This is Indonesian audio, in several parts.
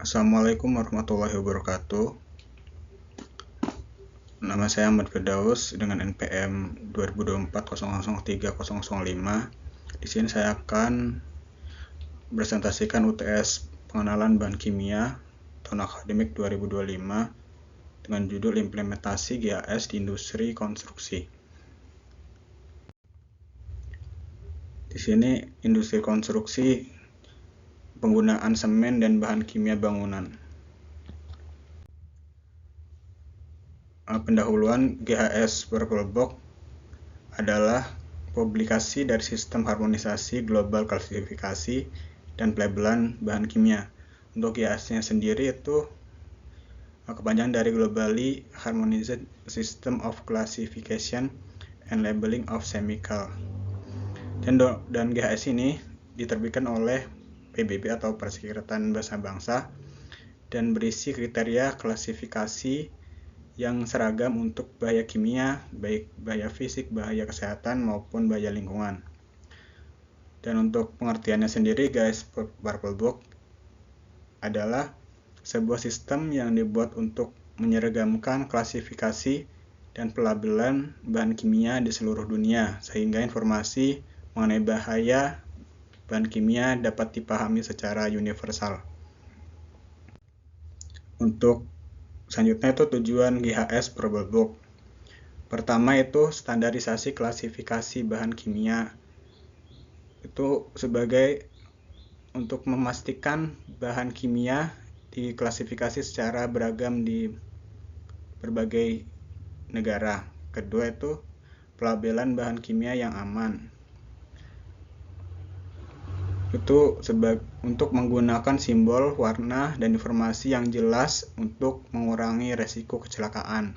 Assalamualaikum warahmatullahi wabarakatuh. Nama saya Ahmad Firdaus dengan NPM 2024003005. Di sini saya akan presentasikan UTS pengenalan bahan kimia tahun akademik 2025 dengan judul implementasi GAS di industri konstruksi. Di sini industri konstruksi penggunaan semen dan bahan kimia bangunan. Pendahuluan GHS Purple Box adalah publikasi dari Sistem Harmonisasi Global Klasifikasi dan Pelabelan Bahan Kimia. Untuk GHS-nya sendiri itu kepanjangan dari Globally Harmonized System of Classification and Labeling of Chemical. Dan GHS ini diterbitkan oleh PBB atau Perserikatan Bahasa Bangsa dan berisi kriteria klasifikasi yang seragam untuk bahaya kimia, baik bahaya fisik, bahaya kesehatan, maupun bahaya lingkungan. Dan untuk pengertiannya sendiri, guys, Purple Book adalah sebuah sistem yang dibuat untuk menyeragamkan klasifikasi dan pelabelan bahan kimia di seluruh dunia, sehingga informasi mengenai bahaya bahan kimia dapat dipahami secara universal. Untuk selanjutnya itu tujuan GHS Purple Book. Pertama itu standarisasi klasifikasi bahan kimia. Itu sebagai untuk memastikan bahan kimia diklasifikasi secara beragam di berbagai negara. Kedua itu pelabelan bahan kimia yang aman. Itu untuk menggunakan simbol, warna, dan informasi yang jelas untuk mengurangi resiko kecelakaan.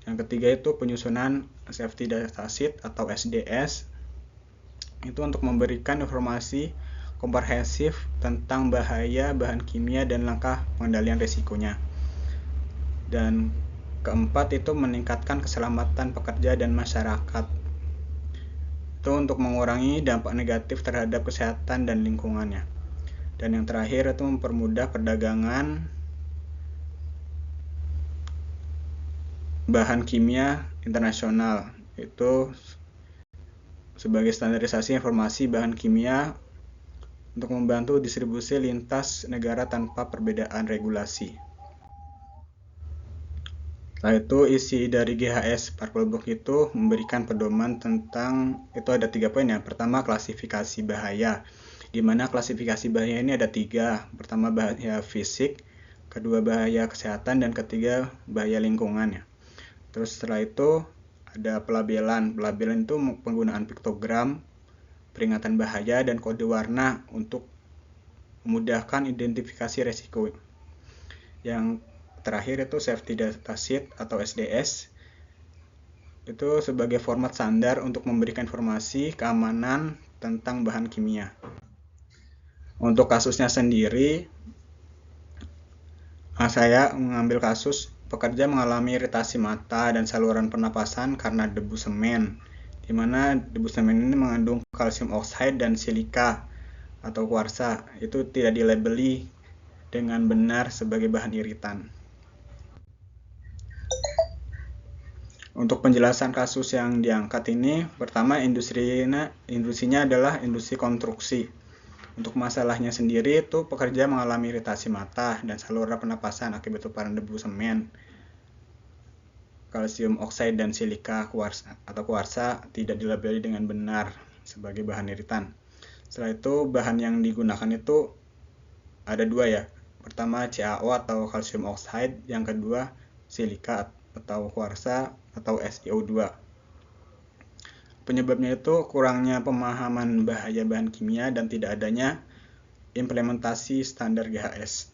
Yang ketiga itu penyusunan Safety Data Sheet atau SDS. Itu untuk memberikan informasi komprehensif tentang bahaya bahan kimia dan langkah pengendalian risikonya. Dan keempat itu meningkatkan keselamatan pekerja dan masyarakat. Itu untuk mengurangi dampak negatif terhadap kesehatan dan lingkungannya. Dan yang terakhir itu mempermudah perdagangan bahan kimia internasional. Itu sebagai standarisasi informasi bahan kimia untuk membantu distribusi lintas negara tanpa perbedaan regulasi. Setelah itu isi dari GHS Purple Book itu memberikan pedoman tentang, itu ada 3 poin ya. Pertama klasifikasi bahaya, di mana klasifikasi bahaya ini ada 3. Pertama bahaya fisik, kedua bahaya kesehatan, dan ketiga bahaya lingkungan ya. Terus setelah itu ada pelabelan. Pelabelan itu penggunaan piktogram, peringatan bahaya, dan kode warna untuk memudahkan identifikasi resiko. Yang terakhir itu Safety Data Sheet atau SDS. Itu sebagai format standar untuk memberikan informasi keamanan tentang bahan kimia. Untuk kasusnya sendiri, saya mengambil kasus pekerja mengalami iritasi mata dan saluran pernapasan karena debu semen, di mana debu semen ini mengandung kalsium oksida dan silika atau kuarsa. Itu tidak dilabeli dengan benar sebagai bahan iritan. Untuk penjelasan kasus yang diangkat ini, pertama industrinya adalah industri konstruksi. Untuk masalahnya sendiri itu pekerja mengalami iritasi mata dan saluran pernapasan akibat tumpahan debu semen, kalsium oksida dan silika kuarsa tidak dilabeli dengan benar sebagai bahan iritan. Setelah itu bahan yang digunakan itu ada 2 ya. Pertama CaO atau kalsium oksida, yang kedua silika atau kuarsa atau SiO2. Penyebabnya itu kurangnya pemahaman bahaya bahan kimia dan tidak adanya implementasi standar GHS.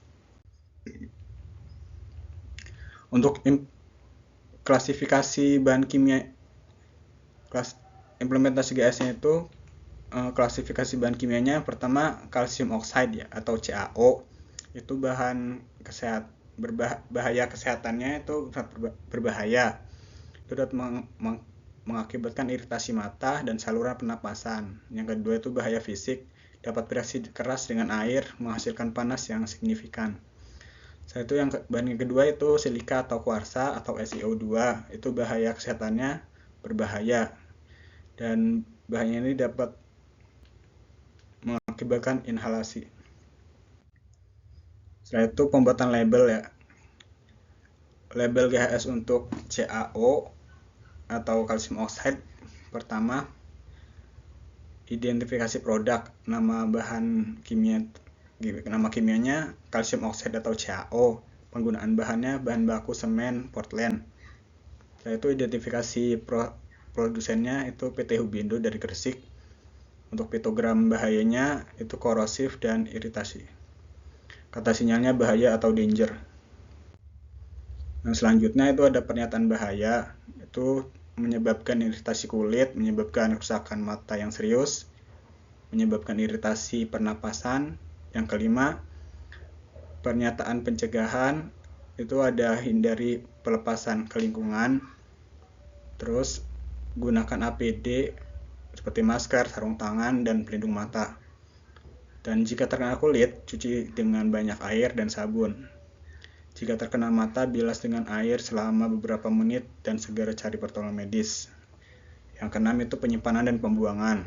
Untuk klasifikasi bahan kimia, implementasi GHS-nya itu klasifikasi bahan kimianya pertama kalsium oksida ya, atau CaO. Itu bahan bahaya kesehatannya itu berbahaya. Itu dapat mengakibatkan iritasi mata dan saluran pernapasan. Yang kedua itu bahaya fisik, dapat bereaksi keras dengan air, menghasilkan panas yang signifikan. Setelah itu bahan yang kedua itu silika atau kuarsa atau SiO2. Itu bahaya kesehatannya berbahaya. Dan bahaya ini dapat mengakibatkan inhalasi. Setelah itu pembuatan label ya. Label GHS untuk CaO atau kalsium oxide. Pertama, identifikasi produk, nama kimianya kalsium oxide atau CaO. Penggunaan bahannya bahan baku semen Portland. Setelah itu identifikasi produsennya itu PT Hubindo dari Gresik. Untuk piktogram bahayanya itu korosif dan iritasi. Kata sinyalnya bahaya atau danger. Nah, selanjutnya itu ada pernyataan bahaya, itu menyebabkan iritasi kulit, menyebabkan kerusakan mata yang serius, menyebabkan iritasi pernapasan. Yang kelima, pernyataan pencegahan, itu ada hindari pelepasan ke lingkungan, terus gunakan APD seperti masker, sarung tangan, dan pelindung mata. Dan jika terkena kulit, cuci dengan banyak air dan sabun. Jika terkena mata, bilas dengan air selama beberapa menit dan segera cari pertolongan medis. Yang keenam itu penyimpanan dan pembuangan.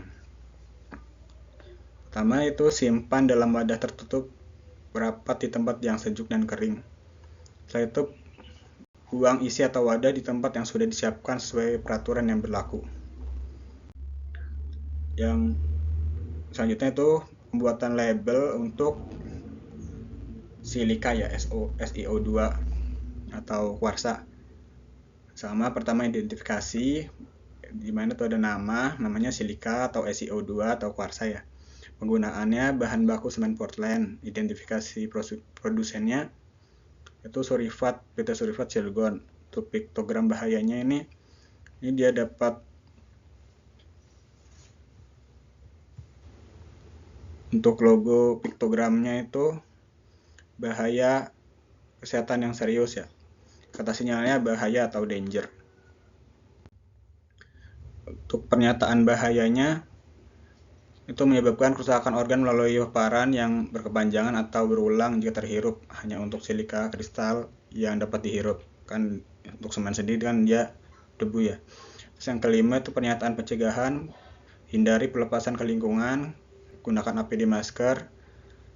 Pertama itu simpan dalam wadah tertutup rapat di tempat yang sejuk dan kering. Setelah itu buang isi atau wadah di tempat yang sudah disiapkan sesuai peraturan yang berlaku. Yang selanjutnya itu pembuatan label untuk silika ya, SiO2 atau kuarsa. Sama, pertama identifikasi, di mana itu ada namanya silika atau SiO2 atau kuarsa ya. Penggunaannya bahan baku semen Portland. Identifikasi produsennya itu PT Surifat Cilegon. Untuk piktogram bahayanya ini dia dapat untuk logo piktogramnya itu bahaya kesehatan yang serius ya. Kata sinyalnya bahaya atau danger. Untuk pernyataan bahayanya itu menyebabkan kerusakan organ melalui paparan yang berkepanjangan atau berulang jika terhirup, hanya untuk silika kristal yang dapat dihirup. Kan untuk semen sendiri kan dia debu ya. Terus yang kelima itu pernyataan pencegahan, hindari pelepasan ke lingkungan, gunakan APD masker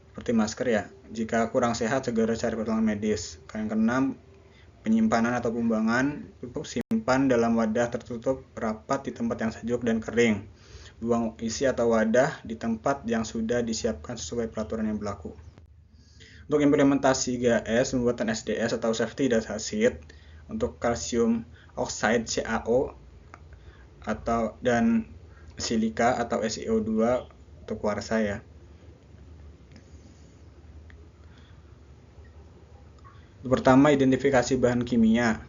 seperti masker ya. Jika kurang sehat segera cari pertolongan medis. Yang keenam, penyimpanan atau pembuangan, itu simpan dalam wadah tertutup rapat di tempat yang sejuk dan kering. Buang isi atau wadah di tempat yang sudah disiapkan sesuai peraturan yang berlaku. Untuk implementasi GHS, pembuatan SDS atau safety data sheet untuk kalsium oxide CaO dan silika atau SiO2 untuk kuarsa ya. Pertama, identifikasi bahan kimia.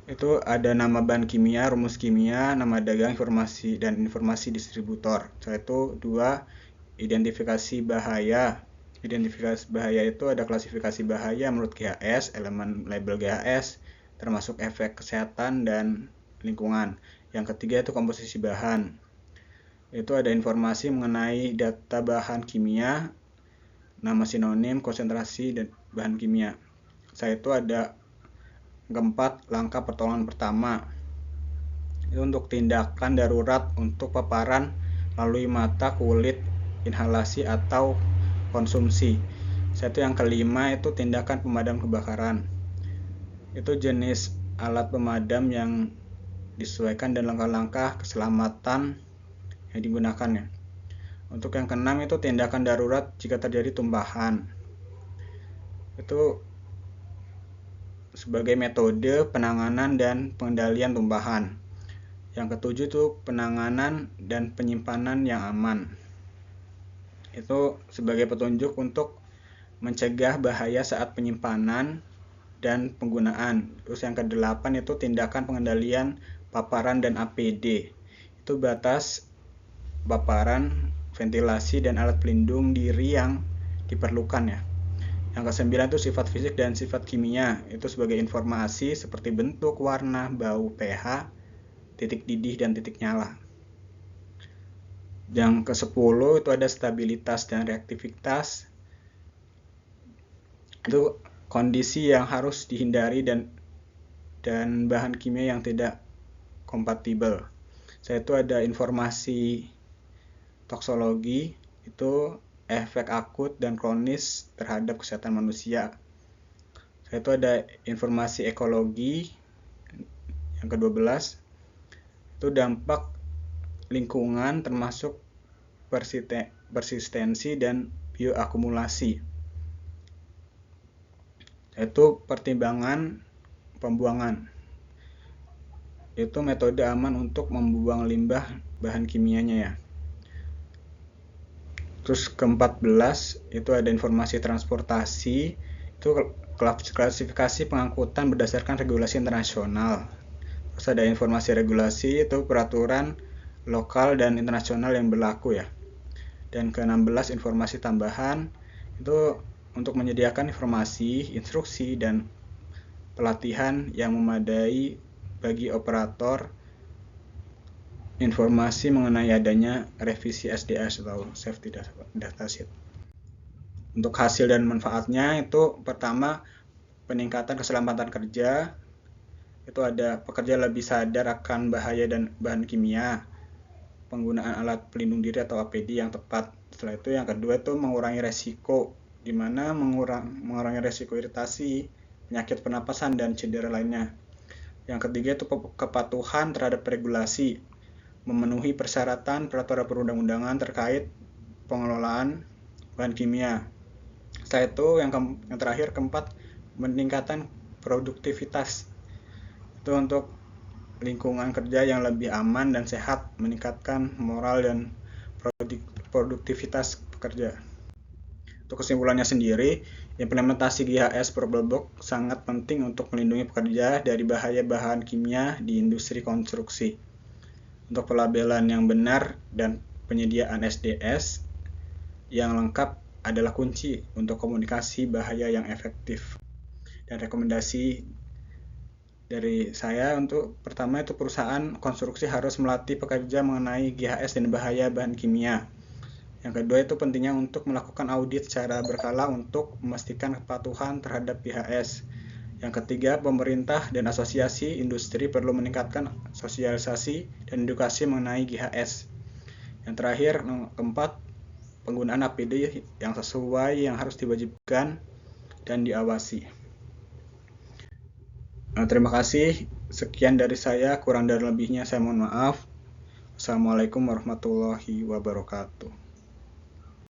Itu ada nama bahan kimia, rumus kimia, nama dagang, informasi distributor. Setelah itu, 2, identifikasi bahaya. Identifikasi bahaya itu ada klasifikasi bahaya menurut GHS, elemen label GHS, termasuk efek kesehatan dan lingkungan. Yang ketiga itu komposisi bahan. Itu ada informasi mengenai data bahan kimia, nama sinonim, konsentrasi, dan bahan kimia. Setelah itu ada keempat, langkah pertolongan pertama. Itu untuk tindakan darurat untuk paparan melalui mata, kulit, inhalasi, atau konsumsi. Setelah itu yang kelima itu tindakan pemadam kebakaran. Itu jenis alat pemadam yang disesuaikan dan langkah-langkah keselamatan yang digunakannya. Untuk yang keenam itu tindakan darurat jika terjadi tumpahan. Itu sebagai metode penanganan dan pengendalian tumpahan. Yang ketujuh itu penanganan dan penyimpanan yang aman. Itu sebagai petunjuk untuk mencegah bahaya saat penyimpanan dan penggunaan. Terus yang kedelapan itu tindakan pengendalian paparan dan APD. Itu batas paparan, ventilasi, dan alat pelindung diri yang diperlukan ya. Yang kesembilan itu sifat fisik dan sifat kimia. Itu sebagai informasi seperti bentuk, warna, bau, pH, titik didih, dan titik nyala. Yang ke-10 itu ada stabilitas dan reaktivitas. Itu kondisi yang harus dihindari dan bahan kimia yang tidak kompatibel. Saya itu ada informasi toksologi, itu efek akut dan kronis terhadap kesehatan manusia. Saya itu ada informasi ekologi yang ke-12, itu dampak lingkungan termasuk persistensi dan bioakumulasi. Itu pertimbangan pembuangan. Itu metode aman untuk membuang limbah bahan kimianya ya. Terus ke-14 itu ada informasi transportasi, itu klasifikasi pengangkutan berdasarkan regulasi internasional. Terus ada informasi regulasi, itu peraturan lokal dan internasional yang berlaku ya. Dan ke-16 informasi tambahan, itu untuk menyediakan informasi, instruksi, dan pelatihan yang memadai bagi operator informasi mengenai adanya revisi SDS atau Safety Data Sheet. Untuk hasil dan manfaatnya itu pertama peningkatan keselamatan kerja, itu ada pekerja lebih sadar akan bahaya dan bahan kimia, penggunaan alat pelindung diri atau APD yang tepat. Setelah itu yang kedua itu mengurangi resiko, di mana mengurangi resiko iritasi, penyakit pernapasan dan cedera lainnya. Yang ketiga itu kepatuhan terhadap regulasi, memenuhi persyaratan peraturan perundang-undangan terkait pengelolaan bahan kimia. Setelah itu yang terakhir keempat, meningkatkan produktivitas. Itu untuk lingkungan kerja yang lebih aman dan sehat, meningkatkan moral dan produktivitas pekerja. Untuk kesimpulannya sendiri, implementasi GHS Purple Box sangat penting untuk melindungi pekerja dari bahaya bahan kimia di industri konstruksi. Untuk pelabelan yang benar dan penyediaan SDS yang lengkap adalah kunci untuk komunikasi bahaya yang efektif. Dan rekomendasi dari saya untuk pertama itu perusahaan konstruksi harus melatih pekerja mengenai GHS dan bahaya bahan kimia. Yang kedua itu pentingnya untuk melakukan audit secara berkala untuk memastikan kepatuhan terhadap GHS. Yang ketiga, pemerintah dan asosiasi industri perlu meningkatkan sosialisasi dan edukasi mengenai GHS. Yang terakhir, keempat, penggunaan APD yang sesuai yang harus diwajibkan dan diawasi. Terima kasih. Sekian dari saya, kurang dan lebihnya saya mohon maaf. Assalamualaikum warahmatullahi wabarakatuh.